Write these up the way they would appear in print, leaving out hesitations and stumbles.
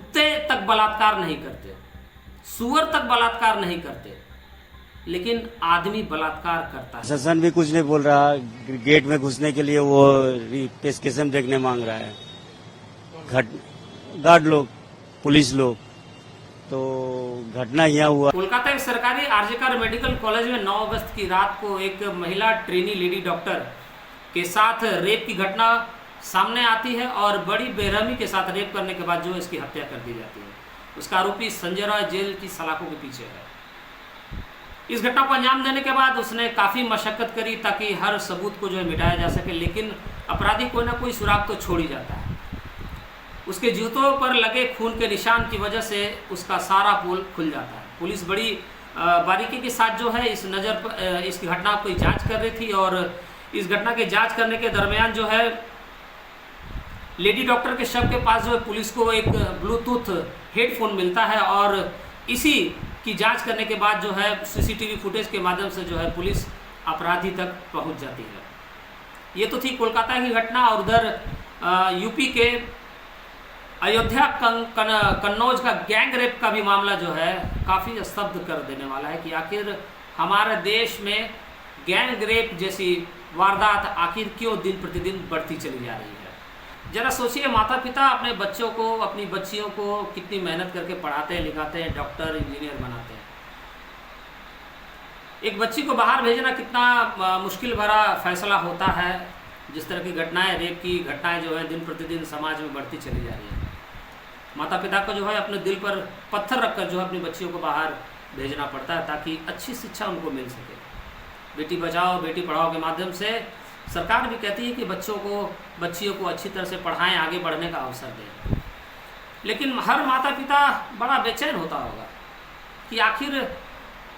कुत्ते तक बलात्कार नहीं करते, सुअर तक बलात्कार नहीं करते, लेकिन आदमी बलात्कार करता है। प्रशासन भी कुछ नहीं बोल रहा। गेट में घुसने के लिए वो प्रेस्क्रिप्शन देखने मांग रहा है। गार्ड लोग, पुलिस लोग। तो घटना यहाँ हुआ। कोलकाता के सरकारी आरजीकर मेडिकल कॉलेज में 9 अगस्त की रात को एक महिला ट्रेनी लेडी डॉक्टर के साथ रेप की घटना सामने आती है और बड़ी बेरहमी के साथ रेप करने के बाद जो इसकी हत्या कर दी जाती है। उसका आरोपी संजय रॉय जेल की सलाखों के पीछे है। इस घटना को अंजाम देने के बाद उसने काफ़ी मशक्कत करी ताकि हर सबूत को जो है मिटाया जा सके, लेकिन अपराधी कोई ना कोई सुराग तो छोड़ ही जाता है। उसके जूतों पर लगे खून के निशान की वजह से उसका सारा पोल खुल जाता है। पुलिस बड़ी बारीकी के साथ जो है इस घटना की जांच कर रही थी और इस घटना की जांच करने के दरमियान जो है लेडी डॉक्टर के शव के पास जो है पुलिस को एक ब्लूटूथ हेडफोन मिलता है और इसी की जांच करने के बाद जो है सीसीटीवी फुटेज के माध्यम से जो है पुलिस अपराधी तक पहुंच जाती है। ये तो थी कोलकाता की घटना। और उधर यूपी के अयोध्या कन्नौज का गैंग रेप का भी मामला जो है काफ़ी स्तब्ध कर देने वाला है कि आखिर हमारे देश में गैंग रेप जैसी वारदात आखिर क्यों दिन प्रतिदिन बढ़ती चली जा रही है। जरा सोचिए, माता पिता अपने बच्चों को, अपनी बच्चियों को कितनी मेहनत करके पढ़ाते हैं, लिखाते हैं, डॉक्टर इंजीनियर बनाते हैं। एक बच्ची को बाहर भेजना कितना मुश्किल भरा फैसला होता है। जिस तरह की घटनाएं, रेप की घटनाएं जो है दिन प्रतिदिन समाज में बढ़ती चली जा रही है। माता पिता को जो है अपने दिल पर पत्थर रखकर जो है अपनी बच्चियों को बाहर भेजना पड़ता है ताकि अच्छी शिक्षा उनको मिल सके। बेटी बचाओ बेटी पढ़ाओ के माध्यम से सरकार भी कहती है कि बच्चियों को अच्छी तरह से पढ़ाएं, आगे बढ़ने का अवसर दें, लेकिन हर माता पिता बड़ा बेचैन होता होगा कि आखिर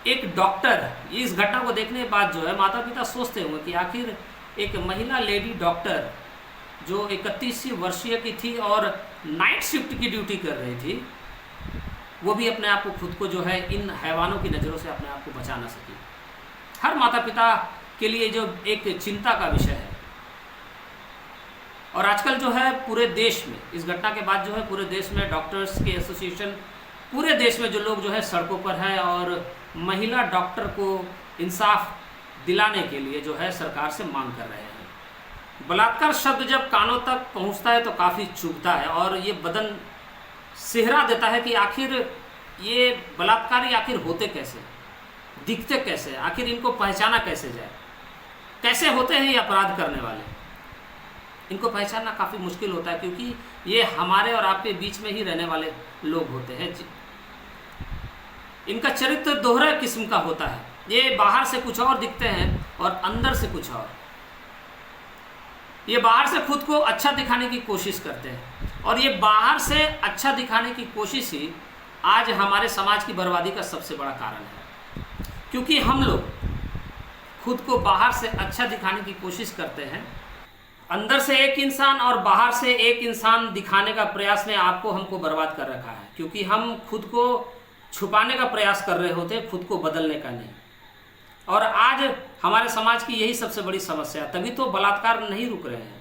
एक डॉक्टर, इस घटना को देखने के बाद जो है माता पिता सोचते होंगे कि आखिर एक महिला लेडी डॉक्टर जो 31 वर्षीय की थी और नाइट शिफ्ट की ड्यूटी कर रही थी, वो भी अपने आप को, खुद को जो है इन हैवानों की नज़रों से अपने आप को बचा ना सकी। हर माता पिता के लिए जो एक चिंता का विषय है। और आजकल जो है पूरे देश में इस घटना के बाद जो है पूरे देश में डॉक्टर्स के एसोसिएशन, पूरे देश में जो लोग जो है सड़कों पर है और महिला डॉक्टर को इंसाफ दिलाने के लिए जो है सरकार से मांग कर रहे हैं। बलात्कार शब्द जब कानों तक पहुंचता है तो काफ़ी चुभता है और ये बदन सिहरा देता है कि आखिर ये बलात्कारी आखिर होते कैसे, दिखते कैसे, आखिर इनको पहचाना कैसे जाए, कैसे होते हैं ये अपराध करने वाले। इनको पहचानना काफ़ी मुश्किल होता है क्योंकि ये हमारे और आपके बीच में ही रहने वाले लोग होते हैं। इनका चरित्र दोहरा किस्म का होता है। ये बाहर से कुछ और दिखते हैं और अंदर से कुछ और। ये बाहर से खुद को अच्छा दिखाने की कोशिश करते हैं और ये बाहर से अच्छा दिखाने की कोशिश ही आज हमारे समाज की बर्बादी का सबसे बड़ा कारण है। क्योंकि हम लोग खुद को बाहर से अच्छा दिखाने की कोशिश करते हैं, अंदर से एक इंसान और बाहर से एक इंसान दिखाने का प्रयास ने आपको हमको बर्बाद कर रखा है। क्योंकि हम खुद को छुपाने का प्रयास कर रहे होते हैं, खुद को बदलने का नहीं। और आज हमारे समाज की यही सबसे बड़ी समस्या है। तभी तो बलात्कार नहीं रुक रहे हैं,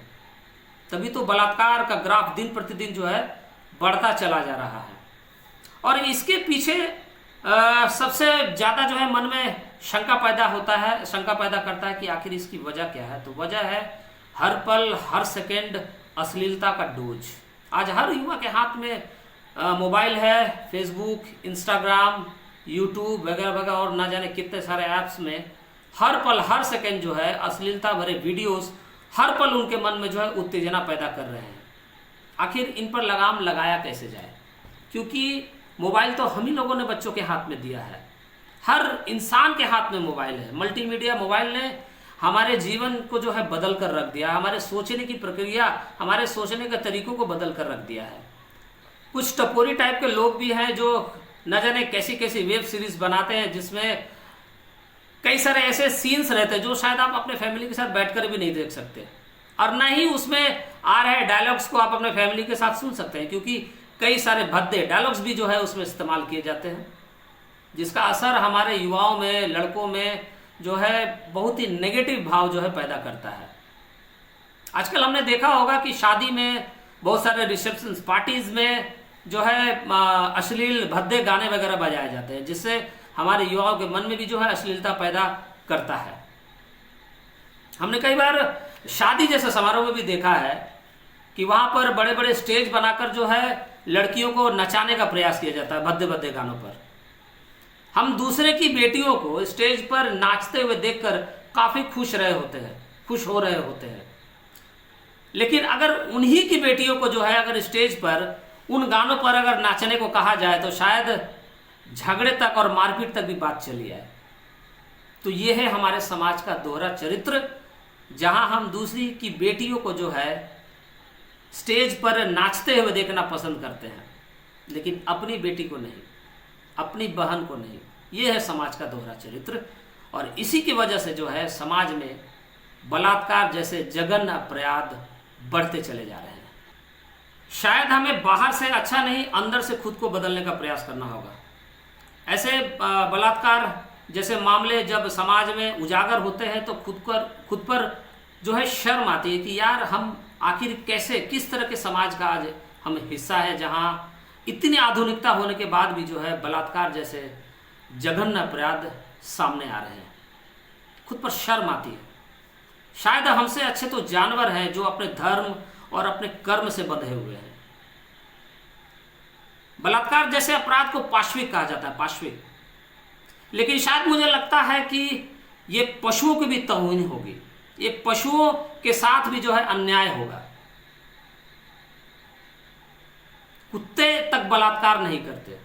तभी तो बलात्कार का ग्राफ दिन प्रतिदिन जो है बढ़ता चला जा रहा है। और इसके पीछे सबसे ज़्यादा जो है मन में शंका पैदा करता है कि आखिर इसकी वजह क्या है। तो वजह है हर पल हर सेकेंड अश्लीलता का डोज। आज हर युवा के हाथ में मोबाइल है, फेसबुक, इंस्टाग्राम, यूट्यूब वगैरह वगैरह और ना जाने कितने सारे ऐप्स में हर पल हर सेकेंड जो है अश्लीलता भरे वीडियोस हर पल उनके मन में जो है उत्तेजना पैदा कर रहे हैं। आखिर इन पर लगाम लगाया कैसे जाए, क्योंकि मोबाइल तो हम ही लोगों ने बच्चों के हाथ में दिया है। हर इंसान के हाथ में मोबाइल है। मल्टीमीडिया मोबाइल ने हमारे जीवन को जो है बदल कर रख दिया, हमारे सोचने की प्रक्रिया, हमारे सोचने के तरीकों को बदल कर रख दिया है। कुछ टपोरी टाइप के लोग भी हैं जो न जाने कैसी कैसी वेब सीरीज बनाते हैं जिसमें कई सारे ऐसे सीन्स रहते हैं जो शायद आप अपने फैमिली के साथ बैठकर भी नहीं देख सकते, और न ही उसमें आ रहे डायलॉग्स को आप अपने फैमिली के साथ सुन सकते हैं, क्योंकि कई सारे भद्दे डायलॉग्स भी जो है उसमें इस्तेमाल किए जाते हैं, जिसका असर हमारे युवाओं में, लड़कों में जो है बहुत ही नेगेटिव भाव जो है पैदा करता है। आजकल हमने देखा होगा कि शादी में, बहुत सारे रिसेप्शन पार्टीज में जो है अश्लील भद्दे गाने वगैरह बजाए जाते हैं, जिससे हमारे युवाओं के मन में भी जो है अश्लीलता पैदा करता है। हमने कई बार शादी जैसे समारोह में भी देखा है कि वहां पर बड़े बड़े स्टेज बनाकर जो है लड़कियों को नचाने का प्रयास किया जाता है भद्दे भद्दे गानों पर। हम दूसरे की बेटियों को स्टेज पर नाचते हुए देखकर काफी खुश हो रहे होते हैं, लेकिन अगर उन्हीं की बेटियों को जो है अगर स्टेज पर उन गानों पर अगर नाचने को कहा जाए तो शायद झगड़े तक और मारपीट तक भी बात चली आए। तो ये है हमारे समाज का दोहरा चरित्र, जहां हम दूसरी की बेटियों को जो है स्टेज पर नाचते हुए देखना पसंद करते हैं, लेकिन अपनी बेटी को नहीं, अपनी बहन को नहीं। ये है समाज का दोहरा चरित्र, और इसी की वजह से जो है समाज में बलात्कार जैसे जघन्य अपराध बढ़ते चले जा रहे हैं। शायद हमें बाहर से अच्छा नहीं, अंदर से खुद को बदलने का प्रयास करना होगा। ऐसे बलात्कार जैसे मामले जब समाज में उजागर होते हैं तो खुद पर जो है शर्म आती है कि यार हम आखिर कैसे, किस तरह के समाज का आज हम हिस्सा है, जहां इतनी आधुनिकता होने के बाद भी जो है बलात्कार जैसे जघन्य अपराध सामने आ रहे हैं। खुद पर शर्म आती है। शायद हमसे अच्छे तो जानवर हैं जो अपने धर्म और अपने कर्म से बंधे हुए हैं। बलात्कार जैसे अपराध को पाशविक कहा जाता है, पाशविक, लेकिन शायद मुझे लगता है कि ये पशुओं की भी तौहीन होगी, ये पशुओं के साथ भी जो है अन्याय होगा। कुत्ते तक बलात्कार नहीं करते,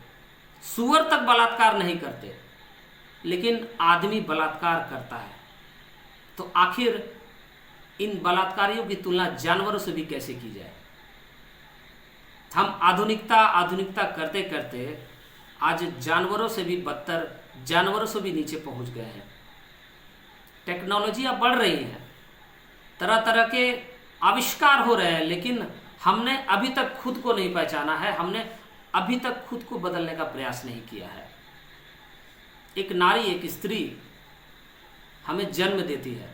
सूअर तक बलात्कार नहीं करते, लेकिन आदमी बलात्कार करता है। तो आखिर इन बलात्कारियों की तुलना जानवरों से भी कैसे की जाए? हम आधुनिकता करते करते आज जानवरों से भी बदतर, जानवरों से भी नीचे पहुंच गए हैं। टेक्नोलॉजियां बढ़ रही हैं, तरह तरह के आविष्कार हो रहे हैं, लेकिन हमने अभी तक खुद को नहीं पहचाना है, हमने अभी तक खुद को बदलने का प्रयास नहीं किया है। एक नारी, एक स्त्री हमें जन्म देती है,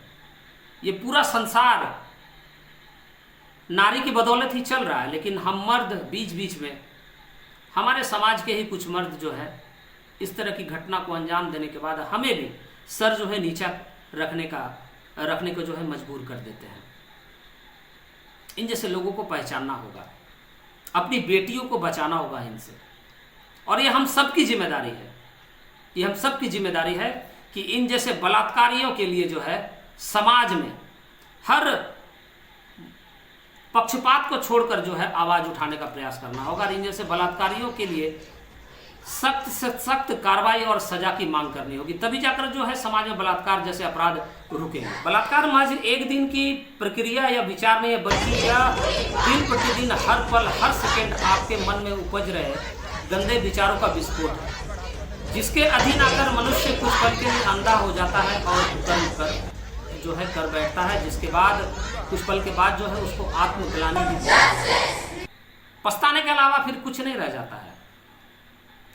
ये पूरा संसार नारी की बदौलत ही चल रहा है, लेकिन हम मर्द बीच बीच में, हमारे समाज के ही कुछ मर्द जो है इस तरह की घटना को अंजाम देने के बाद हमें भी सर जो है नीचा रखने को जो है मजबूर कर देते हैं। इन जैसे लोगों को पहचानना होगा, अपनी बेटियों को बचाना होगा इनसे, और ये हम सबकी जिम्मेदारी है, ये हम सबकी जिम्मेदारी है कि इन जैसे बलात्कारियों के लिए जो है समाज में हर पक्षपात को छोड़कर जो है आवाज उठाने का प्रयास करना होगा, और इन जैसे बलात्कारियों के लिए सख्त से सख्त कार्रवाई और सजा की मांग करनी होगी, तभी जाकर जो है समाज में बलात्कार जैसे अपराध रुकेंगे। बलात्कार महज एक दिन की प्रक्रिया या विचार नहीं है, बल्कि यह दिन प्रतिदिन हर पल हर सेकंड आपके मन में उपज रहे गंदे विचारों का विस्फोट है, जिसके अधीन आकर मनुष्य कुछ पल के लिए अंधा हो जाता है और कर्म जो है कर बैठता है, जिसके बाद कुछ पल के बाद जो है उसको आत्मग्लानि भी, पछताने के अलावा फिर कुछ नहीं रह जाता है।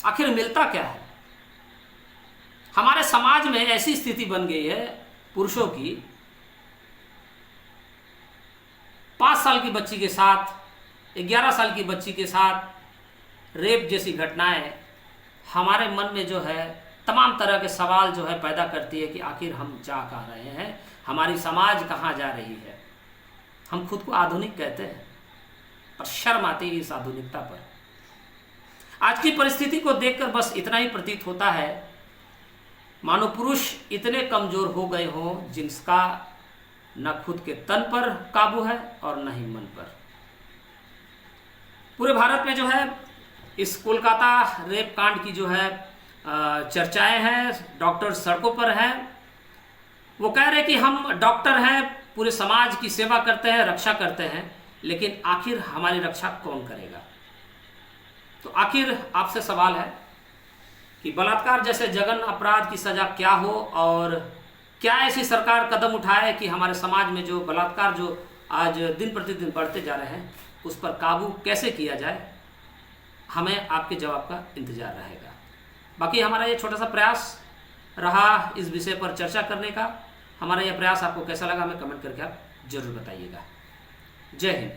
आखिर मिलता क्या है? हमारे समाज में ऐसी स्थिति बन गई है पुरुषों की, 5 साल की बच्ची के साथ, 11 साल की बच्ची के साथ रेप जैसी घटनाएं हमारे मन में जो है तमाम तरह के सवाल जो है पैदा करती है कि आखिर हम जा कहाँ रहे हैं, हमारी समाज कहाँ जा रही है। हम खुद को आधुनिक कहते हैं, पर शर्म आती है इस आधुनिकता पर। आज की परिस्थिति को देखकर बस इतना ही प्रतीत होता है मानो पुरुष इतने कमजोर हो गए हों जिनका न खुद के तन पर काबू है और न ही मन पर। पूरे भारत में जो है इस कोलकाता रेप कांड की जो है चर्चाएं हैं, डॉक्टर सड़कों पर हैं, वो कह रहे कि हम डॉक्टर हैं, पूरे समाज की सेवा करते हैं, रक्षा करते हैं, लेकिन आखिर हमारी रक्षा कौन करेगा? तो आखिर आपसे सवाल है कि बलात्कार जैसे जघन्य अपराध की सजा क्या हो, और क्या ऐसी सरकार कदम उठाए कि हमारे समाज में जो बलात्कार जो आज दिन प्रतिदिन बढ़ते जा रहे हैं उस पर काबू कैसे किया जाए? हमें आपके जवाब का इंतजार रहेगा। बाकी हमारा ये छोटा सा प्रयास रहा इस विषय पर चर्चा करने का। हमारा यह प्रयास आपको कैसा लगा हमें कमेंट करके आप जरूर बताइएगा। जय हिंद।